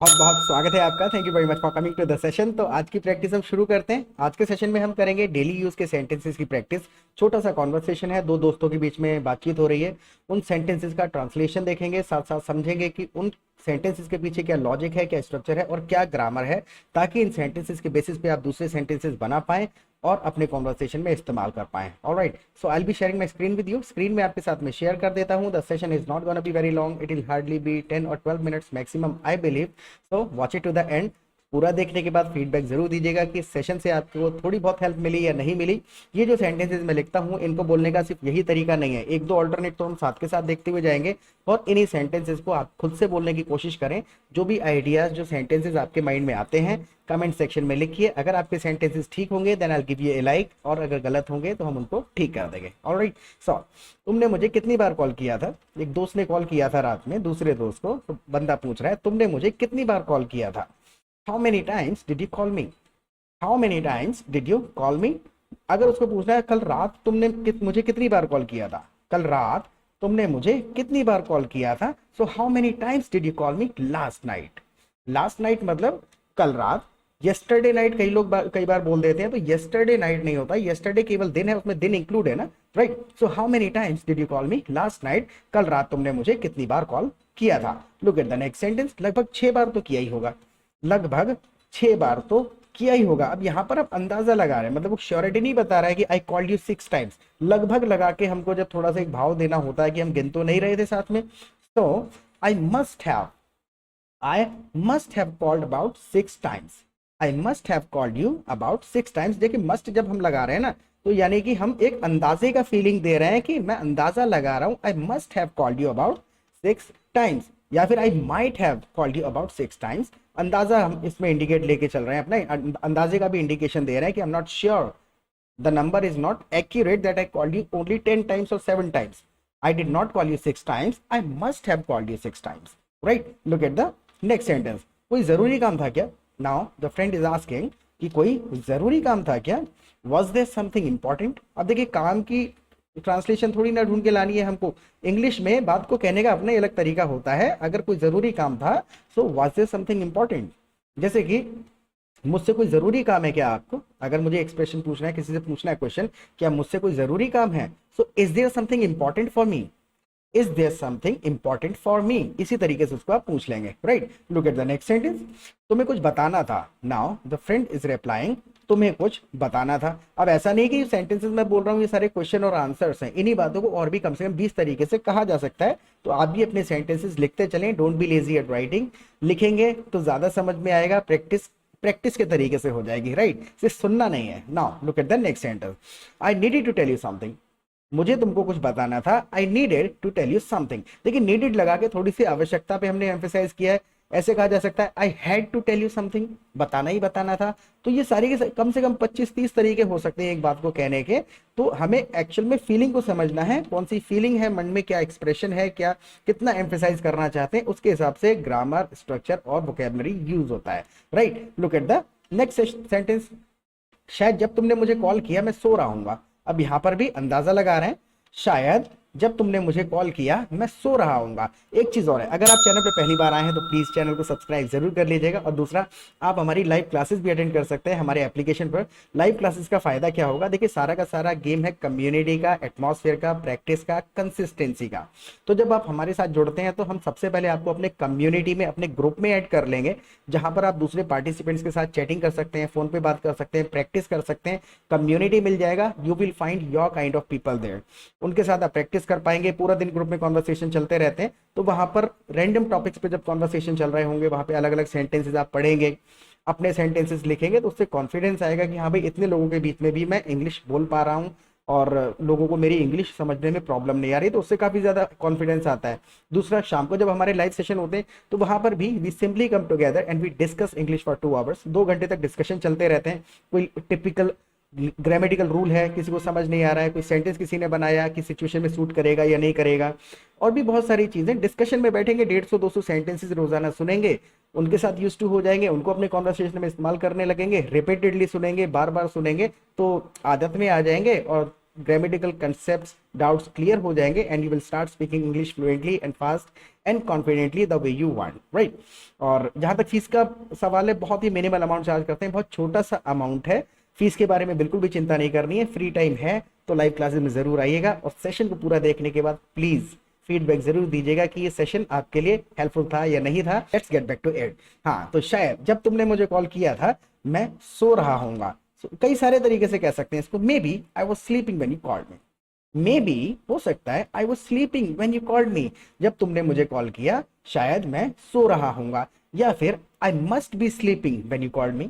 बहुत बहुत स्वागत है आपका। Thank you very much for coming to the session. तो आज की प्रैक्टिस हम शुरू करते हैं। आज के सेशन में हम करेंगे डेली यूज के सेंटेंसेस की प्रैक्टिस। छोटा सा कॉन्वर्सेशन है, दो दोस्तों के बीच में बातचीत हो रही है। उन सेंटेंसेस का ट्रांसलेशन देखेंगे, साथ साथ समझेंगे कि उन सेंटेंसेस के पीछे क्या लॉजिक है, क्या स्ट्रक्चर है और क्या ग्रामर है, ताकि इन सेंटेंसेस के बेसिस पे आप दूसरे सेंटेंसेस बना पाएं और अपने कॉन्वर्सेशन में इस्तेमाल कर पाएं। Alright, so I will be sharing my screen with you. Screen में आपके साथ में शेयर कर देता हूं। The session is not gonna be very long, it will hardly be 10 और 12 minutes maximum I believe. So watch it to the end. पूरा देखने के बाद फीडबैक जरूर दीजिएगा कि सेशन से आपको थोड़ी बहुत हेल्प मिली या नहीं मिली। ये जो सेंटेंसेस मैं लिखता हूँ, इनको बोलने का सिर्फ यही तरीका नहीं है, एक दो ऑल्टरनेट तो हम साथ के साथ देखते हुए जाएंगे और इन्हीं सेंटेंसेस को आप खुद से बोलने की कोशिश करें। जो भी आइडियाज, जो सेंटेंसेस आपके माइंड में आते हैं, कमेंट सेक्शन में लिखिए। अगर आपके सेंटेंसेस ठीक होंगे then I give you a like, और अगर गलत होंगे तो हम उनको ठीक कर देंगे। ऑलराइट, सो तुमने मुझे कितनी बार कॉल किया था? एक दोस्त ने कॉल किया था रात में दूसरे दोस्त को। तो बंदा पूछ रहा है, तुमने मुझे कितनी बार कॉल किया था? How many times did you call me? How many times did you call मी? अगर उसको पूछना है, कल रात तुमने मुझे कितनी बार कॉल किया था? कल रात तुमने मुझे कितनी बार कॉल किया था? So how many times did you call me last night? Last night मतलब कल रात। येस्टरडे नाइट कई लोग कई बार बोल देते हैं, तो येस्टरडे नाइट नहीं होता, येस्टरडे केवल दिन है, उसमें दिन इंक्लूड है ना, right? So how many times did you call me last night? कल रात तुमने मुझे कितनी बार कॉल किया था? Look at the next sentence. लगभग 6 बार तो किया ही होगा, लगभग 6 बार तो किया ही होगा। अब यहां पर आप अंदाजा लगा रहे हैं, मतलब वो श्योरिटी नहीं बता रहा है कि आई कॉल्ड यू 6 टाइम्स। लगभग लगा के हमको जब थोड़ा सा एक भाव देना होता है कि हम गिन तो नहीं रहे थे साथ में, तो I must have, I must have called about 6 times. I must have called you about 6 times। देखिए मस्ट जब हम लगा रहे हैं ना, तो यानी कि हम एक अंदाजे का फीलिंग दे रहे हैं कि मैं अंदाजा लगा रहा हूं। I must have called you about 6 times, या फिर I might have called you about 6 times। अंदाजा हम इसमें इंडिकेट लेके चल रहे हैं अपना, अंदाजे का भी इंडिकेशन दे रहे हैं कि I'm not sure, the number is not accurate that I called you only 10 times or 7 times। I did not call you 6 times, I must have called you 6 times। Right? Look at the next sentence। कोई जरूरी काम था क्या? Now the friend is asking कि कोई जरूरी काम था क्या? Was there something important? अब देखिए, काम की ट्रांसलेशन थोड़ी ना ढूंढ के लानी है हमको। इंग्लिश में बात को कहने का अपना अलग तरीका होता है। अगर कोई जरूरी काम था, so was there something important? जैसे कि मुझसे कोई जरूरी काम है क्या आपको? अगर मुझे एक्सप्रेशन पूछना है, किसी से पूछना है क्वेश्चन, क्या मुझसे कोई जरूरी काम है? So is there something important for me? Is there something important for me? इसी तरीके से उसको आप पूछ लेंगे, right? Look at the next sentence. तुम्हें कुछ बताना था। Now the friend is replying, तुम्हें कुछ बताना था। अब ऐसा नहीं कि सेंटेंसेस मैं बोल रहा हूँ ये सारे क्वेश्चन और आंसर्स हैं, इन्हीं बातों को और भी कम से कम 20 तरीके से कहा जा सकता है। तो आप भी अपने सेंटेंसेस लिखते चलें, don't be lazy at writing. लिखेंगे तो ज्यादा समझ में आएगा, प्रैक्टिस प्रैक्टिस के तरीके से हो जाएगी, राइट? सिर्फ सुनना नहीं है। Now look at the next sentence. I needed to tell you something, मुझे तुमको कुछ बताना था। I needed to tell you something. देखिए नीडेड लगा के थोड़ी सी आवश्यकता पे हमने एम्फेसाइज किया है। ऐसे कहा जा सकता है I had to tell you something, बताना ही बताना था। तो ये सारे के कम से कम 25-30 तरीके हो सकते हैं एक बात को कहने के। तो हमें एक्चुअल में फीलिंग को समझना है, कौन सी फीलिंग है मन में, क्या एक्सप्रेशन है, क्या कितना एम्फेसाइज करना चाहते हैं, उसके हिसाब से ग्रामर, स्ट्रक्चर और वोकेबलरी यूज होता है, right? Look at the next sentence. शायद जब तुमने मुझे कॉल किया मैं सो रहा हूंगा। अब यहां पर भी अंदाजा लगा रहे हैं, शायद जब तुमने मुझे कॉल किया मैं सो रहा हूंगा। एक चीज और है, अगर आप चैनल पे पहली बार आए हैं तो प्लीज चैनल को सब्सक्राइब जरूर कर लीजिएगा। और दूसरा, आप हमारी लाइव क्लासेस भी अटेंड कर सकते हैं हमारे एप्लीकेशन पर। लाइव क्लासेस का फायदा क्या होगा? देखिए सारा का सारा गेम है कम्युनिटी का, एटमॉस्फेयर का, प्रैक्टिस का, कंसिस्टेंसी का। तो जब आप हमारे साथ जुड़ते हैं तो हम सबसे पहले आपको अपने कम्युनिटी में, अपने ग्रुप में ऐड कर लेंगे, जहां पर आप दूसरे पार्टिसिपेंट्स के साथ चैटिंग कर सकते हैं, फोन पे बात कर सकते हैं, प्रैक्टिस कर सकते हैं। कम्युनिटी मिल जाएगा, you will find your kind of people there. उनके साथ आप प्रैक्टिस कर पाएंगे। पूरा दिन ग्रुप में कॉन्वर्सेशन चलते रहते हैं, तो वहां पर रैंडम टॉपिक्स पे जब कॉन्वर्सेशन चल रहे होंगे, वहां पे अलग अलग सेंटेंसेस आप पढ़ेंगे, अपने सेंटेंसेस लिखेंगे, तो उससे कॉन्फिडेंस आएगा कि हाँ भाई इतने लोगों के बीच में भी मैं इंग्लिश बोल पा रहा हूँ और लोगों को मेरी इंग्लिश समझने में प्रॉब्लम नहीं आ रही। तो उससे काफी ज्यादा कॉन्फिडेंस आता है। दूसरा, शाम को जब हमारे लाइव सेशन होते हैं तो वहां पर भी we simply come together and we discuss English for 2 hours. 2 घंटे तक डिस्कशन चलते रहते हैं। कोई टिपिकल ग्रामेटिकल रूल है, किसी को समझ नहीं आ रहा है, कोई सेंटेंस किसी ने बनाया कि सिचुएशन में सूट करेगा या नहीं करेगा, और भी बहुत सारी चीजें। डिस्कशन में बैठेंगे, 150-200 सेंटेंसेस रोजाना सुनेंगे, उनके साथ यूज टू हो जाएंगे, उनको अपने कॉन्वर्सेशन में इस्तेमाल करने लगेंगे, रिपीटेडली सुनेंगे, बार बार सुनेंगे, तो आदत में आ जाएंगे और ग्रामेटिकल कंसेप्ट्स डाउट्स क्लियर हो जाएंगे and you will start speaking English fluently and fast and confidently the way you want, right. और जहां तक फीस का सवाल है, बहुत ही मिनिमल अमाउंट चार्ज करते हैं, बहुत छोटा सा अमाउंट है। फीस के बारे में बिल्कुल भी चिंता नहीं करनी है। फ्री टाइम है तो लाइव क्लासेस में जरूर आइएगा और सेशन को पूरा देखने के बाद प्लीज फीडबैक जरूर दीजिएगा कि ये सेशन आपके लिए हेल्पफुल था या नहीं था। Let's get back to it. हाँ, तो शायद जब तुमने मुझे कॉल किया था मैं सो रहा हूंगा। कई सारे तरीके से कह सकते हैं इसको। Maybe I was sleeping when you called me. Maybe हो सकता है I was sleeping when you called me, जब तुमने मुझे कॉल किया शायद मैं सो रहा हूंगा। या फिर I must be sleeping when you called me.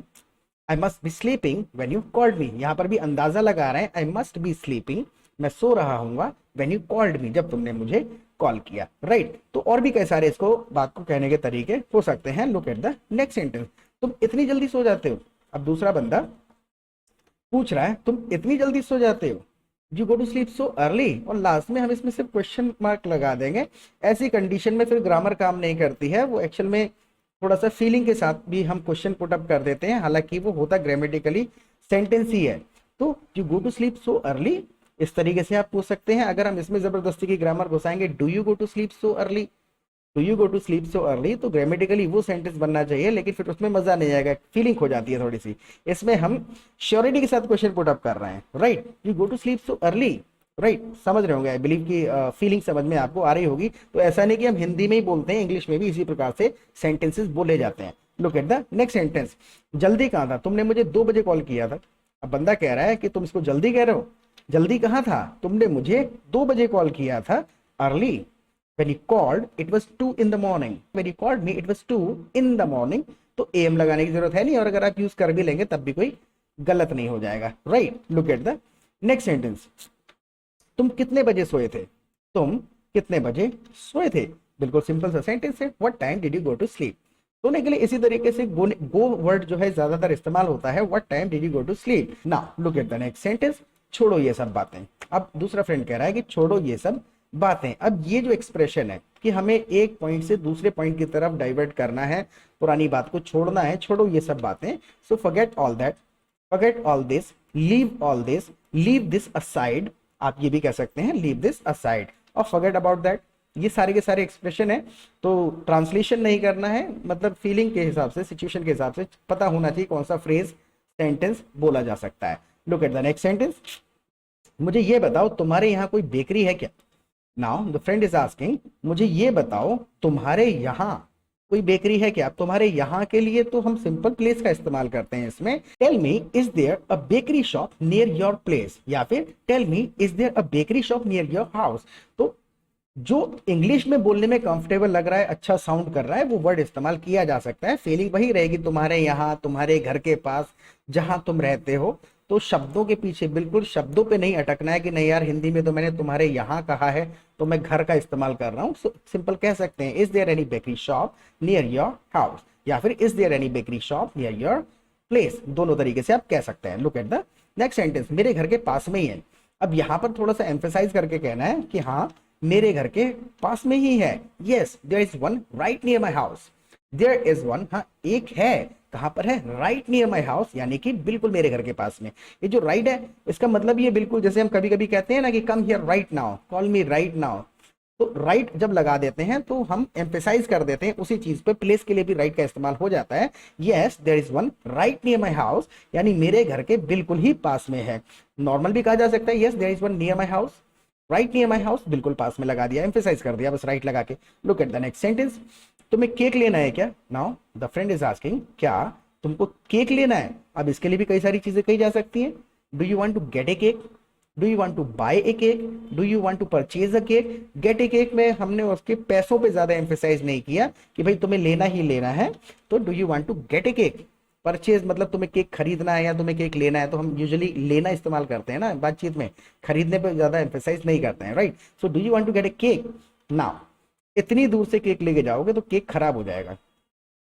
I must be sleeping when you called मी, यहां पर भी अंदाजा लगा रहे हैं। आई मस्ट बी स्लीपिंग, मैं सो रहा हूंगा, व्हेन यू कॉल्ड मी, जब तुमने मुझे कॉल किया, राइट। तो और भी कई सारे इसको बात को कहने के तरीके हो सकते हैं। Look at the next sentence. तुम इतनी जल्दी सो जाते हो। अब दूसरा बंदा पूछ रहा है तुम इतनी जल्दी सो जाते हो, you go to sleep so early, और लास्ट में हम इसमें सिर्फ क्वेश्चन मार्क लगा देंगे। ऐसी कंडीशन में फिर ग्रामर काम नहीं करती है, वो एक्चुअल में थोड़ा सा फीलिंग के साथ भी हम क्वेश्चन पुट अप कर देते हैं, हालांकि वो होता ग्रामेटिकली सेंटेंस ही है। तो you go to sleep so early, इस तरीके से आप पूछ सकते हैं। अगर हम इसमें जबरदस्ती की ग्रामर घुसाएंगे, do you go to sleep so early, do you go to sleep so early, तो ग्रामेटिकली वो सेंटेंस बनना चाहिए, लेकिन फिर उसमें मजा नहीं आएगा, फीलिंग हो जाती है थोड़ी सी। इसमें हम श्योरिटी के साथ क्वेश्चन पुट अप कर रहे हैं, right. You go to sleep so early, right. समझ रहे होंगे, आई बिलीव की फीलिंग समझ में आपको आ रही होगी। तो ऐसा नहीं कि हम हिंदी में ही बोलते हैं, इंग्लिश में भी इसी प्रकार से सेंटेंसेस बोले जाते हैं। Look at the next sentence. जल्दी कहाँ था, तुमने मुझे 2 बजे कॉल किया था। अब बंदा कह रहा है कि तुम इसको जल्दी कह रहे हो, जल्दी कहाँ था, तुमने मुझे 2 बजे कॉल किया था। Early, when you called it was 2 in the morning, when you called me it was 2 in the morning, तो am लगाने की जरूरत है नहीं, और अगर आप यूज कर भी लेंगे तब भी कोई गलत नहीं हो जाएगा, right. Look at the next sentence. तुम कितने बजे सोए थे, तुम कितने बजे सोए थे, बिल्कुल सिंपल सा सेंटेंस है। What time did you go to sleep, सोने के लिए इसी तरीके से गो वर्ड जो है ज्यादातर इस्तेमाल होता है। What time did you go to sleep. Now look at the next sentence. छोड़ो ये सब बातें। अब दूसरा फ्रेंड कह रहा है कि छोड़ो ये सब बातें। अब ये जो एक्सप्रेशन है कि हमें एक पॉइंट से दूसरे पॉइंट की तरफ डाइवर्ट करना है, पुरानी बात को छोड़ना है, छोड़ो ये सब बातें। So forget all that, forget all this, leave all this, leave this aside, आप ये भी कह सकते हैं लीव दिस असाइड, और फॉरगेट अबाउट दैट। ये सारे के सारे एक्सप्रेशन है, तो ट्रांसलेशन नहीं करना है, मतलब फीलिंग के हिसाब से, सिचुएशन के हिसाब से पता होना चाहिए कौन सा फ्रेज सेंटेंस बोला जा सकता है। Look at the next sentence. मुझे ये बताओ तुम्हारे यहाँ कोई बेकरी है क्या। Now the friend is asking, मुझे ये बताओ तुम्हारे यहाँ कोई बेकरी है क्या। तुम्हारे यहाँ के लिए तो हम सिंपल प्लेस का इस्तेमाल करते हैं इसमें। Tell me is there a bakery shop near your place, या फिर tell me is there a bakery shop near your house. तो जो इंग्लिश में बोलने में कंफर्टेबल लग रहा है, अच्छा साउंड कर रहा है, वो वर्ड इस्तेमाल किया जा सकता है। फीलिंग वही रहेगी, तुम्हारे यहाँ, तुम्हारे घर के पास, जहां तुम रहते हो। तो शब्दों के पीछे, बिल्कुल शब्दों पे नहीं अटकना है कि नहीं यार हिंदी में तो मैंने तुम्हारे यहाँ कहा है तो मैं घर का इस्तेमाल कर रहा हूँ। सिंपल कह सकते हैं is there any bakery shop near your house, या फिर is there any bakery shop near your place. दोनों तरीके से आप कह सकते हैं। Look at the next sentence. मेरे घर के पास में ही है। अब यहाँ पर थोड़ा सा एम्फेसाइज करके कहना है कि हाँ मेरे घर के पास में ही है। Yes there is one right near my house, there is one, हाँ एक है, कहां पर है, राइट नियर माई हाउस, यानी कि बिल्कुल मेरे घर के पास में। ये जो राइट है इसका मतलब ये बिल्कुल जैसे हम कभी कभी कहते हैं ना कि come here right now, call me right now. तो राइट जब लगा देते हैं तो हम एम्फेसाइज कर देते हैं उसी चीज पे। प्लेस के लिए भी राइट का इस्तेमाल हो जाता है। Yes there is one right near my house, यानी मेरे घर के बिल्कुल ही पास में है। नॉर्मल भी कहा जा सकता है yes there is one near my house, right near my house, बिल्कुल पास में लगा दिया, एम्फेसाइज कर दिया बस राइट लगा के। Look at the next sentence. तुम्हें केक लेना है क्या। Now the friend is asking, क्या तुमको केक लेना है। अब इसके लिए भी कई सारी चीजें कही जा सकती हैं। Do you want to get a cake, do you want to buy a cake, do you want to purchase a cake. Get a cake में हमने उसके पैसों पे ज्यादा एम्फेसाइज नहीं किया कि भाई तुम्हें लेना ही लेना है, तो do you want to get a cake. Purchase मतलब तुम्हें केक खरीदना है या तुम्हें केक लेना है, तो हम यूजुअली लेना इस्तेमाल करते हैं ना बातचीत में, खरीदने पे ज्यादा एम्फेसाइज नहीं करते हैं, right. So do you want to get a cake. Now इतनी दूर से केक लेके जाओगे तो केक खराब हो जाएगा।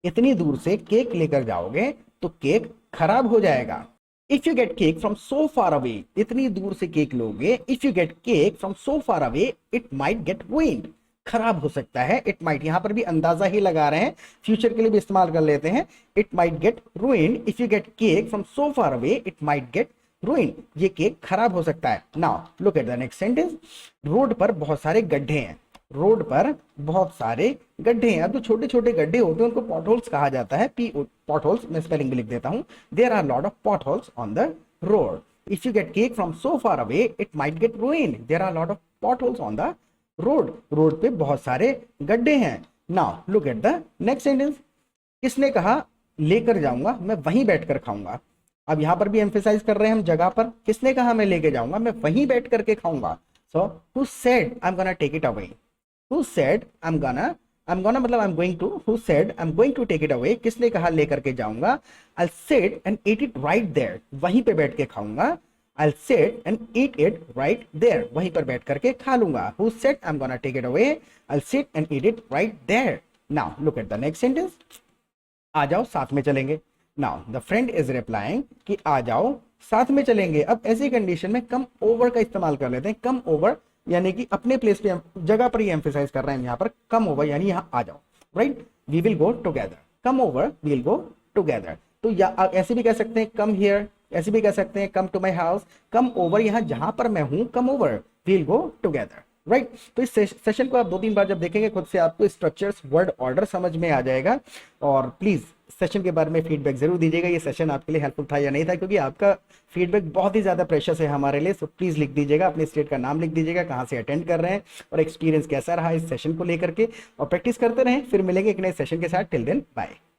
इतनी दूर से केक लेकर जाओगे तो केक खराब हो जाएगा। If you get cake from so far away, इतनी दूर से केक लोगे, if you get cake from so far away it might get ruined, खराब हो सकता है। इट माइट यहां पर भी अंदाजा ही लगा रहे हैं, फ्यूचर के लिए भी इस्तेमाल कर लेते हैं। It might get ruined if you get cake from so far away, it might gate ruin, ये केक खराब हो सकता है। Now look at the next sentence, road पर बहुत सारे गड्ढे हैं, रोड पर बहुत सारे गड्ढे हैं। अब जो छोटे छोटे गड्ढे होते हैं उनको पॉट होल्स कहा जाता है, पी पॉट होल्स, मैं स्पेलिंग भी लिख देता हूं, there are lot of potholes on the road, if you get cake from so far away it might get ruined, there are lot of potholes on the road, road पे बहुत सारे गड्ढे हैं। Now look at the next sentence, किसने कहा लेकर जाऊंगा मैं वहीं बैठकर खाऊंगा। अब यहां पर भी एम्फेसाइज कर रहे हैं हम जगह पर, किसने कहा मैं लेके जाऊंगा मैं वहीं बैठ करके खाऊंगा। So who said I am gonna take it away, who said I'm gonna मतलब I'm going to, who said I'm going to take it away, किसने कहा लेकर के जाऊंगा। I'll sit and eat it right there, वहीं पे बैठ के खाऊंगा। I'll sit and eat it right there, वहीं पर बैठ करके खा लूंगा। Who said I'm gonna take it away, I'll sit and eat it right there. Now look at the next sentence, आ जाओ साथ में चलेंगे। Now the friend is replying कि आ जाओ साथ में चलेंगे। अब ऐसी कंडीशन में कम ओवर का इस्तेमाल कर लेते हैं, कम ओवर यानी कि अपने प्लेस पे जगह पर ही एम्फेसाइज कर रहे हैं यहाँ पर, कम ओवर यानी यहाँ आ जाओ, right, we will go together, come over we will go together. तो या ऐसे भी कह सकते हैं कम हियर, ऐसे भी कह सकते हैं come to my house, come over यहाँ जहां पर मैं हूं, come over we will go together, right. तो इस सेशन को आप 2-3 बार जब देखेंगे खुद से आपको स्ट्रक्चर्स, वर्ड ऑर्डर समझ में आ जाएगा। और प्लीज सेशन के बारे में फीडबैक जरूर दीजिएगा, ये सेशन आपके लिए हेल्पफुल था या नहीं था, क्योंकि आपका फीडबैक बहुत ही ज्यादा प्रेशियस है हमारे लिए। सो प्लीज लिख दीजिएगा, अपने स्टेट का नाम लिख दीजिएगा, कहाँ से अटेंड कर रहे हैं और एक्सपीरियंस कैसा रहा इस सेशन को लेकर के, और प्रैक्टिस करते रहें। फिर मिलेंगे एक नए सेशन के साथ, टिल देन बाय।